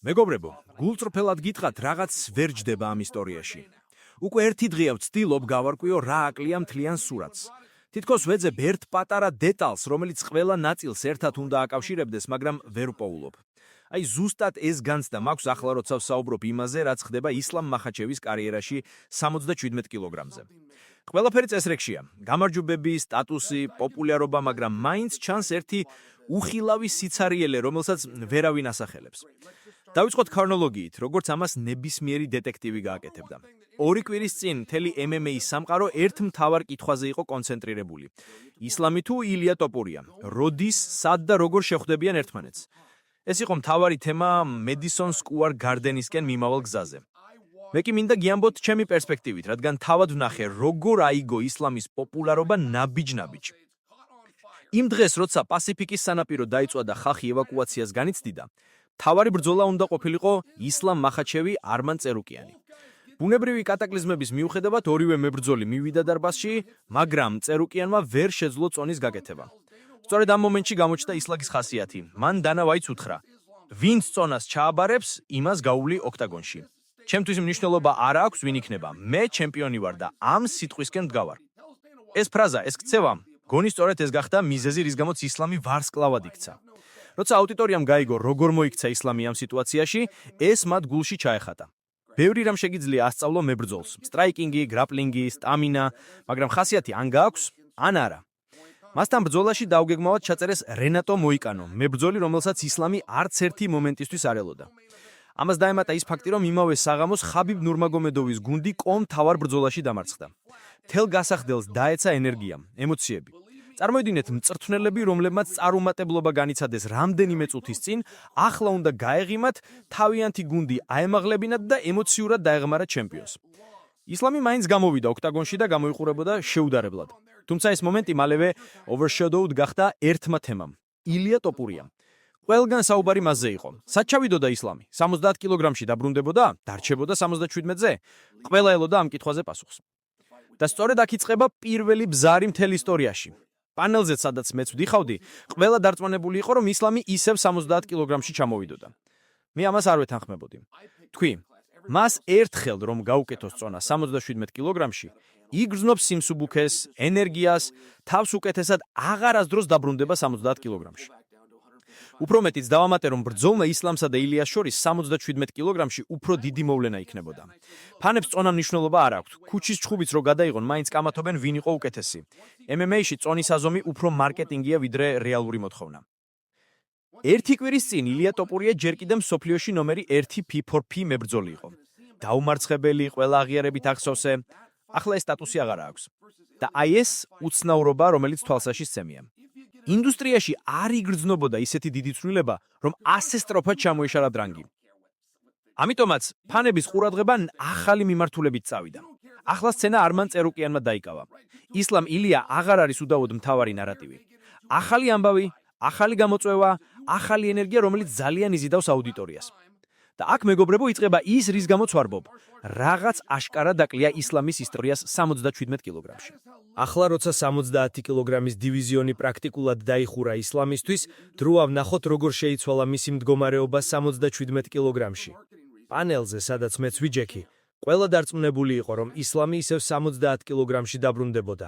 მეგობრებო, გულწრფელად გითხრათ, რაღაც ვერ ჯდება ამ ისტორიაში. უკვე ერთი დღეა ვცდილობ გავარკვიო რა აკლია მთლიან სურათს. თითქოს ვეძებ ერთ პატარა დეტალს, რომელიც ყველა ნაწილს ერთად უნდა აკავშირებდეს, მაგრამ ვერ ვპოულობ. აი ზუსტად ეს განცდა მაქვს ახლა როცა ვსაუბრობ იმაზე, რაც ხდება ისლამ მახაჩევის კარიერაში 77 კილოგრამზე. ყველაფერი წესრიგშია. გამარჯვებები, სტატუსი, პოპულარობა, მაგრამ მაინც ჩანს ერთი უხილავი სიცარიელე, რომელსაც ვერავინ ასახელებს. დავიწყოთ ქრონოლოგიით, როგორც ამას ნებისმიერი დეტექტივი გააკეთებდა. 2 კვირის წინ მთელი MMA-ის სამყარო ერთ მთავარ კითხვაზე იყო კონცენტრირებული. ისლამი თუ ილია ტოპურია, როდის, სად და როგორ შეხვდებიან ერთმანეთს? ეს იყო მთავარი თემა მედისონ სკუარ გარდენისკენ მიმავალ გზაზე. მე კი მინდა გიამბოთ ჩემი პერსპექტივით, რადგან თავად ვნახე, როგორ აიგო ისლამის პოპულარობა ნაბიჯ-ნაბიჯ. იმ დღეს, როცა პასიფიკის სანაპირო დაიწვა და ხალხი ევაკუაციას განიცდიდა, მთავარი ბრძოლა უნდა ყოფილიყო ისლამ მახაჩევი არმან წერუკიანი. ბუნებრივი კატაკლიზმების მიუხედავად ორივე მებრძოლი მივიდა დარბაზში, მაგრამ წერუკიანმა ვერ შეძლო წონის გაკეთება. სწორედ ამ მომენტში გამოჩნდა ისლაგის ხასიათი. მან დანა ვაიც უთხრა: ვინც წონას ჩააბარებს, იმას გაუვლი ოქტაგონში. ჩემთვის მნიშვნელობა არ აქვს, ვინ იქნება. მე ჩემპიონი ვარ და ამ სიტყვისკენ მდგავარ. ეს ფრაზა, ეს ქცევა, გონი სწორედ ეს გახდა მიზეზი, რის გამოც ისლამი ვარსკვლავად იქცა. როცა აუდიტორიამ გაიგო, როგორ მოიქცა ისლამი ამ სიტუაციაში, ეს მათ გულში ჩაეხატა. ბევრი რამ შეგიძლია ასწავლო მებრძოლს: სტრაიკინგი, გრაპლინგი, სტამინა, მაგრამ ხასიათი ან გააქვს, ან არა. მასთან ბრძოლაში დაუგეგმავად ჩაწერეს რენატო მოიკანო, მებრძოლი, რომელსაც ისლამი არც ერთი მომენტისთვის არ ელოდა. ამას დაემატა ის ფაქტი, რომ იმავე საღამოს ხაბიბ ნურმაგომედოვის გუნდი კომ თავარ ბრძოლაში დამარცხდა. მთელ გასახდელს დაეცა ენერგია, ემოციები. წარმოიდგინეთ მწრთნელები, რომლებმაც წარუმატებლობა განიცადეს რამდენიმე წუთის წინ, ახლა უნდა გაეღიმათ, თავიანთი გუნდი აემაღლებინათ და ემოციურად დაეღმარათ ჩემპიონს. ისლამი მაინც გამოვიდა ოქტაგონში და გამოიყურებოდა შეუდარებლად. თუმცა ეს მომენტი მალევე overshadowed გახდა ერთმა თემამ: ილია ტოპურიამ. ყველგან საუბარი მასზე იყო. სად ჩავიდოდა ისლამი? 70 კილოგრამში დაბრუნდებოდა? დარჩებოდა 77-ზე? ყველა ელოდა ამ კითხვაზე პასუხს. და სწორედ აქ იწყება პირველი ბზარი მთელ ისტორიაში. პანელზე, სადაც მეც ვდიხავდი, ყველა დარწმუნებული იყო, რომ ისლამი ისევ 70 კილოგრამში ჩამოვიდოდა. მე ამას არ ვეთანხმებოდი. თქვი, მას ერთხელ რომ გაუკეთოს წონა 77 კილოგრამში, იგრძნობს სიმსუბუქეს, ენერგიას, თავს უკეთესად აღარასდროს დაბრუნდება 70 კილოგრამში. უფრო მეტიც დავამატე, რომ ბრძოლმა ისლამსა და ილიას შორის 77 კილოგრამში უფრო დიდი მოვლენა იქნებოდა. ფანებს წონა მნიშვნელობა არ აქვთ. ქუჩის ჩხუბიც რო გადაიღონ, მაინც კამათობენ ვინ იყო უკეთესი. MMA-ში წონის აზომი უფრო მარკეტინგია, ვიდრე რეალური მოთხოვნა. ერთი კვირის წინ ილია ტოპურია ჯერ კიდევ მსოფლიოში ნომერი 1 P4P მებრძოლი იყო. დაუმარცხებელი, ყველა აღიარებით ახსოვსე. ახლა ეს სტატუსი აღარ აქვს. და აი ეს უცნაურობა, რომელიც თვალსაში სცემია. ინდუსტრიაში არ იგრძნობოდა ისეთი დიდი ცვლილება, რომ ასე სტროფად ჩამოეშალა დრანგი. ამიტომაც ფანების ყურადღება ახალი მიმართულებით წავიდა. ახლა სცენა არმან წერუკიანმა დაიკავა. ისლამ ილია აღარ არის უდავოდ მთავარი ნარატივი. ახალი ამბავი, ახალი გამოწვევა, ახალი ენერგია, რომელიც ძალიან იზიდავს აუდიტორიას. და აქ მეგობრებო იწყება ის, რის გამოც ვარბობ. რაღაც აშკარა დაკლია ისლამის ისტორიას 77 კილოგრამში. ახლა როცა 70 კილოგრამის დივიზიონი პრაქტიკულად დაიხურა ისლამისთვის, დროა ვნახოთ, როგორ შეიცვალა მისი მდგომარეობა 77 კილოგრამში. პანელზე, სადაც მეც ვიჯექი, ყველა დარწმუნებული იყო, რომ ისლამი ისევ 70 კილოგრამში დაბრუნდებოდა.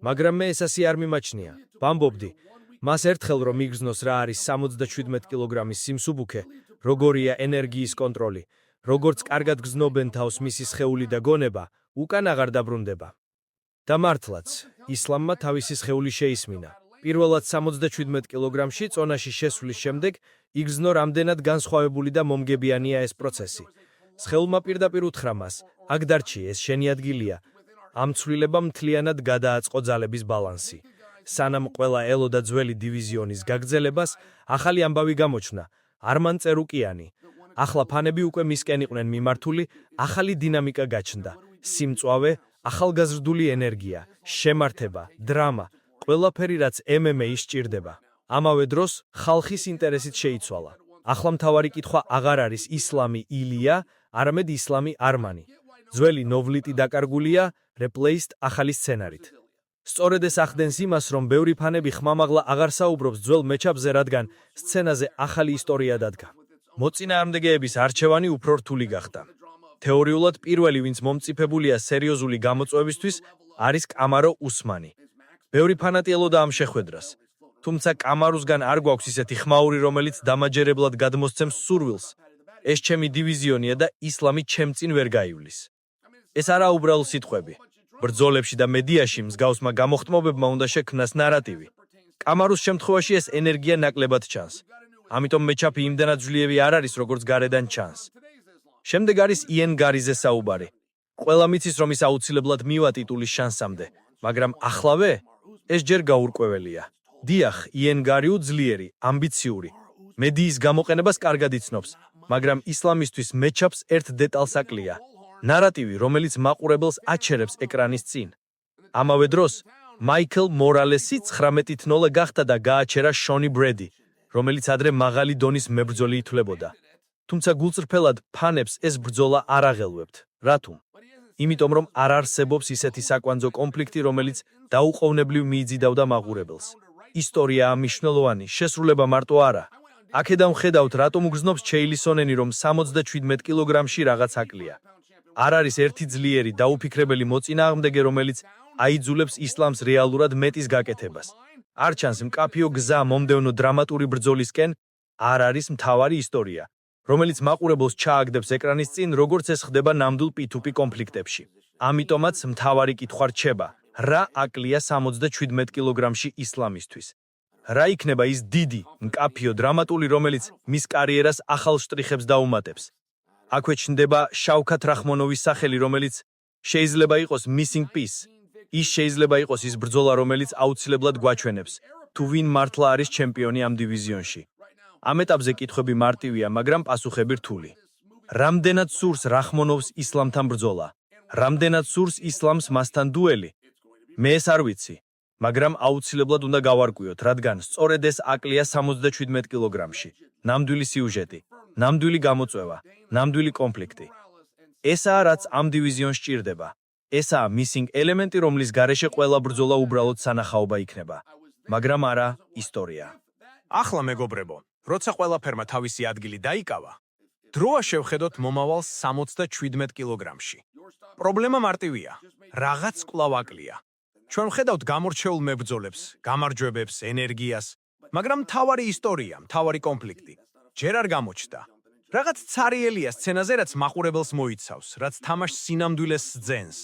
მაგრამ მე ეს ასე არ მიმაჩნია. ვამბობდი, მას ერთხელ რომ იგრძნოს რა არის 77 კილოგრამის სიმსუბუქე, როგორია ენერგიის კონტროლი, როგორც კარგად გზნობენ თავს მისი სხეული და გონება, უკან აღარ დაბრუნდება. და მართლაც, ისლამმა თავისი სხეული შეისმინა. პირველად 77 კილოგრამში წონაში შესვლის შემდეგ იგრძნო რამდენად განსხვავებული და მომგებიანია ეს პროცესი. სხეულმა პირდაპირ უთხრა მას: აქ დარჩი, ეს შენი ადგილია. ამ ცვლილებამ მთლიანად გადააწყო ძალების ბალანსი. სანამ ყველა ელოდა ძველი დივიზიონის გაგრძელებას, ახალი ამბავი გამოჩნდა: არმან წერუკიანი. ახლა ფანები უკვე მისკენ იყვნენ მიმართული, ახალი დინამიკა გაჩნდა. სიმწვავე, ახალგაზრდული ენერგია, შემართება, დრამა, ყველაფერი რაც MMA-ს სჭირდება. ამავე დროს ხალხის ინტერესით შეიცვალა. ახლა მთავარი კითხვა აღარ არის ისლამი ილია, არამედ ისლამი არმანი. ძველი ნოვლიტი დაკარგულია, replaced ახალი სცენარით. სწორედ ეს ახდენს იმას, რომ ბევრი ფანები ხმამაღლა აღარ საუბრობს ძველ მეჩაპზე, რადგან სცენაზე ახალი ისტორია დადგა. მოწინააღმდეგეების არჩევანი უფრო რთული გახდა. თეორიულად პირველი, ვინც მომწიფებულია სერიოზული გამოწვევისთვის, არის კამარო უსმანი. ბევრი ფანატი ელოდა ამ შეხვედრას. თუმცა კამარუსგან არ გვაქვს ისეთი ხმაური, რომელიც დამაჯერებლად გადმოსცემს სურვილს. ეს ჩემი დივიზიონია და ისლამი ჩემ წინ ვერ გაივლის. ეს არა უბრალო სიტყვები. ბრძოლებში და მედიაში მსგავსმა გამოხტმობებმა უნდა შექმნას ნარატივი. კამარუს შემთხვევაში ეს ენერგია ნაკლებად ჩანს. ამიტომ მეჩაფი იმდანაც ძლიერი არ არის, როგორც გარედან ჩანს. შემდეგ არის იენ გარიზე საუბარი. ყველა მიცის, რომ ის აუცილებლად მივა ტიტულის შანსამდე, მაგრამ ახლავე ეს ჯერ გაურკვეველია. დიახ, იენ გარი უძლიერი, ამბიციური. მედიის გამოყენებას კარგად იცნობს, მაგრამ ისლამისთვის მეჩაფს ერთ დეტალს აკლია. ნარატივი, რომელიც მაყურებელს აჩერებს ეკრანის წინ. ამავე დროს, მაიკლ მორალესი 19-0 გახდა და გააჩერა შონი ბრედი, რომელიც ადრე მაღალი დონის მებრძოლი ითვლებოდა. თუმცა გულწრფელად ფანებს ეს ბრძოლა არ აღელვებთ. რატომ? იმიტომ რომ არ არსებობს ისეთი საკვანძო კონფლიქტი, რომელიც დაუყოვნებლივ მიიძიდავდა მაყურებელს. ისტორიაა მნიშვნელოვანი, შესრულება მარტო არა. აქედან ვხედავთ, რატომ უგრძნობს ჩეილისონენი, რომ 77 კილოგრამში რაღაც აკლია. არ არის ერთი ძლიერი დაუფიქრებელი მოწინააღმდეგე, რომელიც აიძულებს ისლამს რეალურად მეტის გაკეთებას. არ ჩანს მკაფიო გზა მომდევნო დრამატული ბრძოლისკენ, არ არის მთავარი ისტორია, რომელიც მაყურებელს ჩააგდებს ეკრანის წინ, როგორც ეს ხდება ნამდვილ პითუპი კონფლიქტებში. ამიტომაც მთავარი კითხვა რჩება, რა აკლია 77 კილოგრამში ისლამისთვის? რა იქნება ის დიდი, მკაფიო დრამატული, რომელიც მის კარიერას ახალ შტრიხებს დაუმატებს? აქვე ჩნდება შავქათ რახმონოვის სახელი, რომელიც შეიძლება იყოს missing piece. ის შეიძლება იყოს ის ბრძოლა, რომელიც აუცილებლად გვაჩვენებს, თუ ვინ მართლა არის ჩემპიონი ამ დივიზიონში. ამ ეტაპზე კითხვები მარტივია, მაგრამ პასუხები რთული. რამდენად სურს რახმონოვს ისლამთან ბრძოლა? რამდენად სურს ისლამს მასთან დუელი? მე ეს არ ვიცი, მაგრამ აუცილებლად უნდა გავარკვიოთ, რადგან სწორედ ეს აკლია 77 კილოგრამში. ნამდვილი სიუჟეტი, ნამდვილი გამოწვევა, ნამდვილი კონფლიქტი. ესაა, რაც ამ დივიზიონს ჭირდება. ესაა missing ელემენტი, რომლის გარეშე ყველა ბრძოლა უბრალოდ სანახაობა იქნება, მაგრამ არა ისტორია. ახლა მეგობრებო, როცა ყველაფერმა თავისი ადგილი დაიკავა, დროა შევხედოთ მომავალს 77 კილოგრამში. პრობლემა მარტივია, რაღაც კვლავ აკლია. ჩვენ ვხედავთ გამორჩეულ მებრძოლებს, გამარჯვებებს, ენერგიას, მაგრამ მთავარი ისტორია, მთავარი კონფლიქტი ჯერ არ გამოჩნდა. რაღაც ცარიელია სცენაზე, რაც მაყურებელს მოიცავს, რაც თამაშს სინამდვილეს სძენს.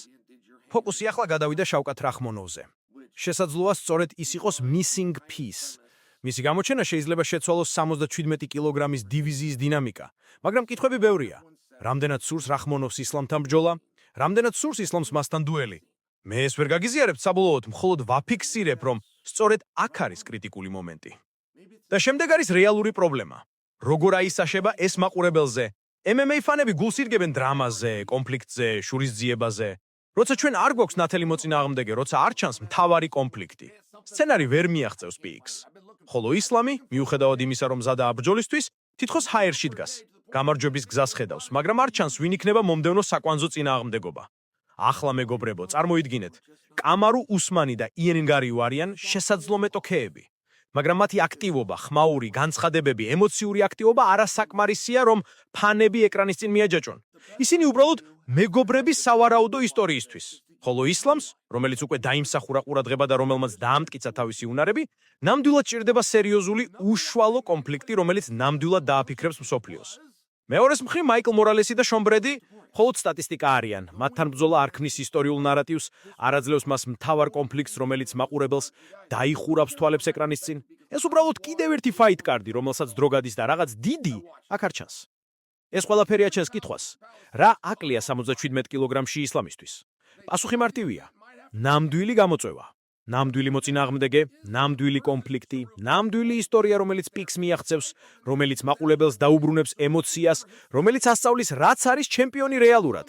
ფოკუსი ახლა გადავიდა შავკათ რახმონოვზე. შესაძლოა სწორედ ის იყოს missing piece. მისი გამოჩენა შეიძლება შეცვალოს 77 კილოგრამის დივიზიის დინამიკა, მაგრამ კითხვები ბევრია. რამდენად სურს რახმონოვს ისლამთან ბრძოლა? რამდენად სურს ისლამს მასთან დუელი? მე ეს ვერ გაგიზიარებ, საბოლოოდ მხოლოდ ვაფიქსირებ, რომ სწორედ აქ არის კრიტიკული მომენტი. და შემდეგ არის რეალური პრობლემა. როგორ აისაშება ეს მაყურებელზე? MMA ფანები გულს ირგებენ დრამაზე, კონფლიქტზე, შურისძიებაზე. როცა ჩვენ არ გვაქვს ნათელი მოწინააღმდეგე, როცა არ ჩანს მთავარი კონფლიქტი. სცენარი ვერ მიაღწევს პიკს. ხოლო ისლამი, მიუხედავად იმისა, რომ მზადაა ბრძოლისთვის, თითქოს ჰაერში დგას. გამარჯვების გზას ხედავს, მაგრამ არ ჩანს, ვინ იქნება მომდევნო საკვანძო წინააღმდეგობა. ახლა მეგობრებო, წარმოიდგინეთ, კამარო უსმანი და იენ გარი არიან შესაძლო მეტოქეები. მაგრამ მათი აქტივობა, ხმაური, განცხადებები, ემოციური აქტივობა არასაკმარისია, რომ ფანები ეკრანის წინ მიაჯაჭონ. ისინი უბრალოდ მეგობრების სავარაუდო ისტორიისთვის. ხოლო ისლამს, რომელიც უკვე დაიმსახურა ყურადღება და რომელმაც დაამტკიცა თავისი უნარები, ნამდვილად ჭირდება სერიოზული უშუალო კონფლიქტი, რომელიც ნამდვილად დააფიქრებს მსოფლიოს. მეორეს მხრივ მაიკლ მორალესი და შონ ბრედი მხოლოდ სტატისტიკა არიან. მათთან ბრძოლა არ ქმნის ისტორიულ ნარატივს, არ აძლევს მას მთავარ კონფლიქტს, რომელიც მაყურებელს დაიხურავს თვალებს ეკრანის წინ. ეს უბრალოდ კიდევ ერთი ფაით კარდი, რომელსაც დრო გადის და რაღაც დიდი აქ არ ჩანს. ეს ყველაფერი აჩენს კითხვას, რა აკლია 77 კილოგრამში ისლამისთვის? პასუხი მარტივია. ნამდვილი გამოწვევა. ნამდვილი მოწინააღმდეგე, ნამდვილი კონფლიქტი, ნამდვილი ისტორია, რომელიც პიკს მიაღწევს, რომელიც მაყურებელს დაუბრუნებს ემოციას, რომელიც ასწავლის, რაც არის ჩემპიონი რეალურად.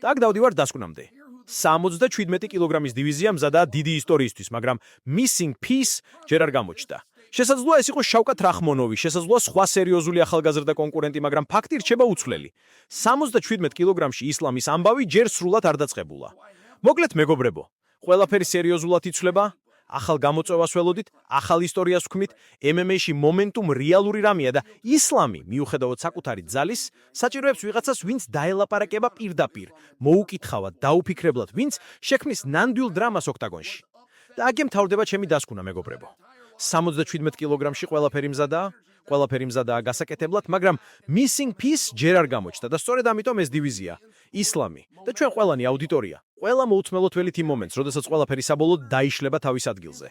და აქ დავდივარ დასკვნამდე. 77 კილოგრამის დივიზია მზადაა დიდი ისტორიისთვის, მაგრამ missing piece ჯერ არ გამოჩნდა. შესაძლოა ეს იყოს შავკათ რახმონოვი, შესაძლოა სხვა სერიოზული ახალგაზრდა კონკურენტი, მაგრამ ფაქტი რჩება უცვლელი. 77 კილოგრამში ისლამის ამბავი ჯერ სრულად არ დაწყებულა. მოკლედ მეგობრებო, ყველაფერი სერიოზულად იცვლება, ახალ გამოწვევას ველოდით, ახალ ისტორიას ვქმნით, MMA-ში მომენტუმ რეალური რამეა და ისლამი, მიუხედავად საკუთარი ძალის, საჭიროებს ვიღაცას, ვინც დაელაპარაკება პირდაპირ, მოუკითხავად, დაუფიქრებლად, ვინც შექმნის ნამდვილ დრამას ოქტაგონში. და აქ მთავრდება ჩემი დასკვნა, მეგობრებო. 77 კილოგრამში ყველაფერი მზადაა გასაკეთებლად, მაგრამ missing piece ჯერ არ გამოჩნდა და სწორედ ამიტომ ეს დივიზია, ისლამი და ჩვენ ყველანი აუდიტორია, ყველა მოუწმელოთ ველით იმ მომენტს, როდესაც ყველაფერი საბოლოოდ დაიშლება თავის ადგილზე.